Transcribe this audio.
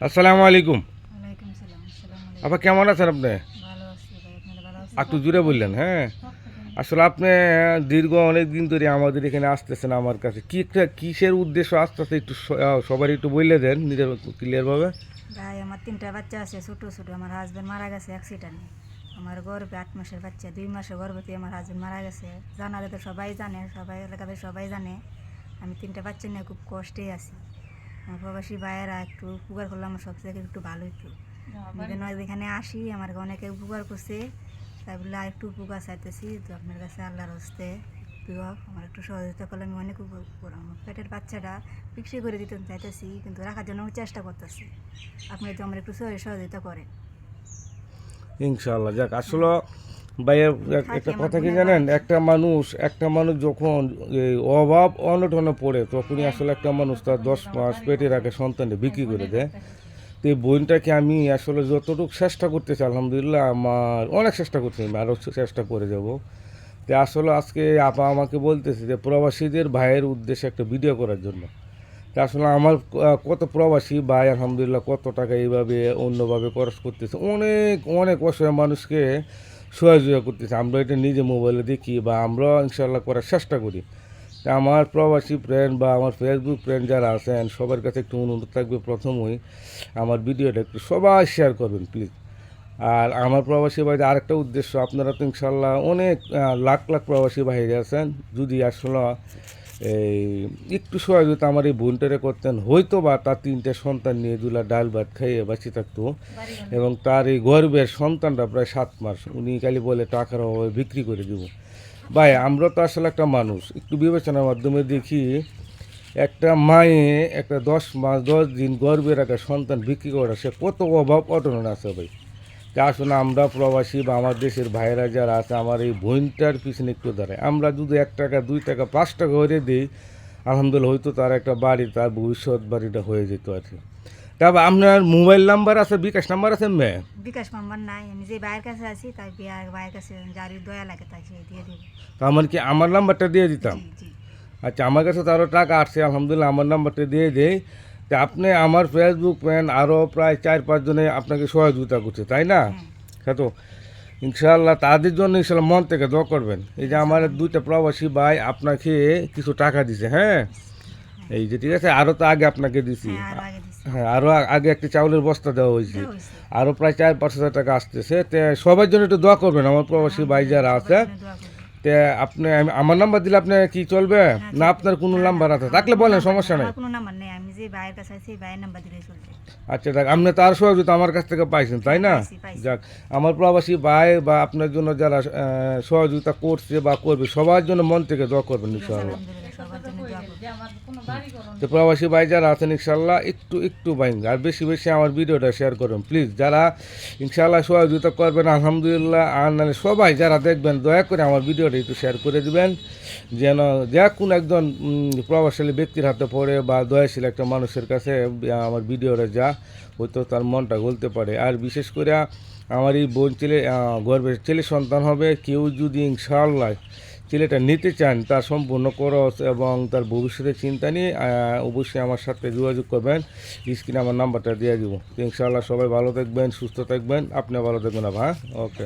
আসসালামু আলাইকুম। ওয়ালাইকুম সালাম। আসসালামু আপা আলাইকুম। কেমন আছেন আপনি? ভালো আছি ভাই, আপনারা ভালো আছেন? একটু জুড়ে বললেন। হ্যাঁ, আসলে আপনি দীর্ঘ অনেক দিন ধরে আমাদের এখানে আসতেছেন আমার কাছে। কিসের উদ্দেশ্য আসতেছে একটু সবার একটু বললে দেন নিজের ক্লিয়ারভাবে। ভাই আমার 3টা বাচ্চা আছে, ছোট ছোট। আমার হাজবেন্ড মারা গেছে অ্যাক্সিডেন্টে। আমার গর্ভে 8 মাসের বাচ্চা, 2 মাসের গর্ভবতী আমার হাজবেন্ড মারা গেছে। জানালে তো সবাই জানে, সবাই এলাকাতে সবাই জানে। আমি 3টা বাচ্চা নিয়ে খুব কষ্টেই আছি। আমার প্রবাসী ভাইয়েরা একটু উপকার করলে আমার সব থেকে একটু ভালো হতো। আমি এখানে আসি, আমার অনেকে উপকার করছে, তাই বলে আর একটু উপকার চাইতেছি। তো আপনার কাছে আল্লাহর হস্তে আমার একটু সহযোগিতা করলে আমি অনেক উপকার করবো। আমার পেটের বাচ্চাটা বিক্রি করে দিতে চাইতেছি, কিন্তু রাখার জন্য আমি চেষ্টা করতেছি। আপনি যদি আমার একটু সহযোগিতা করেন। ইনশাআল্লাহ। যাক, আসলে ভাইয়া একটা আমার কথা কি বোনের জানেন, বাড়ি। একটা মানুষ যখন এই অভাব অনটনে পড়ে তখনই আসলে একটা মানুষ তার 10 মাস পেটে রাখে সন্তানকে বিক্রি করে দেয়। তো এই বোনটাকে আমি আসলে যতটুকু চেষ্টা করতেছি, আলহামদুলিল্লাহ আমার অনেক চেষ্টা করছি, আমি আরও চেষ্টা করে যাব। তো আসলে আজকে আপা আমাকে বলতেছে যে প্রবাসীদের ভাইয়ের উদ্দেশ্যে একটা ভিডিও করার জন্য। তা আসলে আমার কত প্রবাসী ভাই আলহামদুলিল্লাহ কত টাকা এইভাবে অন্যভাবে খরচ করতেছে, অনেক অনেক অসহায় মানুষকে সহযোগিতা করতেছে। আমরা এটা নিজে মোবাইলে দেখি বা আমরা ইনশাল্লাহ করার চেষ্টা করি। তা আমার প্রবাসী ফ্রেন্ড বা আমার ফেসবুক ফ্রেন্ড যারা আছেন সবার কাছে একটু অনুরোধ থাকবে, প্রথমেই আমার ভিডিওটা একটু সবাই শেয়ার করবেন প্লিজ। আর আমার প্রবাসী ভাইদের আরেকটা উদ্দেশ্য, আপনারা তো ইনশাল্লাহ অনেক লাখ লাখ প্রবাসী ভাইরা আছেন, যদি আসলে এই একটু সহযোগিতা আমার এই বোনটারে করতেন, হয়তো বা তার 3টে সন্তান নিয়ে দুলা ডাল ভাত খাইয়ে বাঁচি থাকতো। এবং তার এই গর্বের সন্তানটা প্রায় 7 মাস, উনি খালি বলে টাকার অভাবে বিক্রি করে দিব। ভাই আমরা তো আসলে একটা মানুষ, একটু বিবেচনার মাধ্যমে দেখি, একটা মায়ে একটা 10 মাস 10 দিন গর্ভে রাখা সন্তান বিক্রি করা, সে কত অভাব অটনন আছে ভাই। তা আসলে আমরা প্রবাসী বা আমার দেশের ভাইয়েরা যারা আছে আমার এই বোনটার পিছনে একটু দাঁড়ায়, আমরা যদি 1 টাকা 2 টাকা 5 টাকা করে দিই, আলহামদুলিল্লাহ হয়তো তার একটা বাড়ি, তার ভবিষ্যৎ বাড়িটা হয়ে যেত আর কি। তারপর আপনার মোবাইল নাম্বার আছে, বিকাশ নাম্বার আছে মেয়ে? বিকাশ নাম্বার নাই, আমি যে ভাইয়ের কাছে আছি তাই ভাইয়ের কাছে যার দয়া লাগে তাই সে দিয়ে দেবে। তো আমার কি আমার নাম্বারটা দিয়ে দিতাম? জি জি। আচ্ছা, আমার কাছে তো আরও টাকা আসছে, আলহামদুলিল্লাহ আমার নাম্বারটা দিয়ে দেই। তা আপনি আমার ফেসবুক ফ্রেন্ড আরও প্রায় 4-5 জনে আপনাকে সহযোগিতা করছে, তাই না? হ্যাঁ। হ্যাঁ, তো ইনশাআল্লাহ তাদের জন্য ইনশাআল্লাহ মন থেকে দোয়া করবেন। এই যে আমার 2টা প্রবাসী ভাই আপনাকে কিছু টাকা দিছে, হ্যাঁ, এই যে ঠিক আছে, আরও তো আগে আপনাকে দিছি। হ্যাঁ, আরো আগে দিচ্ছে। হ্যাঁ, আরও আগে একটি চাউলের বস্তা দেওয়া হয়েছে, দেওয়া হয়েছে। আরও প্রায় 4-5 হাজার টাকা আসতেছে। তো সবার জন্য একটু দোয়া করবেন আমার প্রবাসী ভাই যারা সবার আছে। জন্য দোয়া করবেন। তে আপনি আমার নাম্বার দিলে আপনি কি চলবে হ্যাঁ, না? চলবে। আপনার কোনো না, না, নাম্বার আছে আমার থাকলে কোনো বলেন, নাম্বার সমস্যা নেই, নাই। আমার কোনো নাম্বার নেই। আমি যে ভাইয়ের কাছে আছি, ভাইয়ের নাম্বার দিলেই চলবে। আচ্ছা, দেখ আপনি তার সহযোগিতা আমার কাছ থেকে পাইছেন, তাই হ্যাঁ, না? পাইছি, পাইছি। যাক, আমার প্রবাসী ভাই বা আপনার জন্য যারা সহযোগিতা করছে বা করবে সবার জন্য মন থেকে দোয়া করবেন ঠিক আছে, ইনশাআল্লাহ। আলহামদুলিল্লাহ, সবার জন্য দোয়া করবেন। তো প্রবাসী ভাই যারা আছেন ইনশাল্লাহ একটু একটু বাইন আর বেশি বেশি আমার ভিডিওটা শেয়ার করবেন প্লিজ। যারা ইনশাল্লাহ সহযোগিতা করবেন আলহামদুলিল্লাহ, আর নাহলে সবাই যারা দেখবেন দয়া করে আমার ভিডিওটা একটু শেয়ার করে দিবেন, যেন যে কোনো একজন প্রভাবশালী ব্যক্তির হাতে পড়ে বা দয়াশীল একটা মানুষের কাছে আমার ভিডিওটা যা হয়তো তার মনটা গলতে পারে। আর বিশেষ করে আমার এই বোন ছেলে গর্বের ছেলে সন্তান হবে, কেউ যদি ইনশাআল্লাহ ছেলেটা নিতে চান তার সম্পূর্ণ খরচ এবং তার ভবিষ্যতের চিন্তা নিয়ে অবশ্যই আমার সাথে যোগাযোগ করবেন। স্ক্রিনে আমার নাম্বারটা দিয়ে দিব। ইনশাআল্লাহ সবাই ভালো থাকবেন, সুস্থ থাকবেন, আপনি ভালো থাকবেন। হ্যাঁ, ওকে।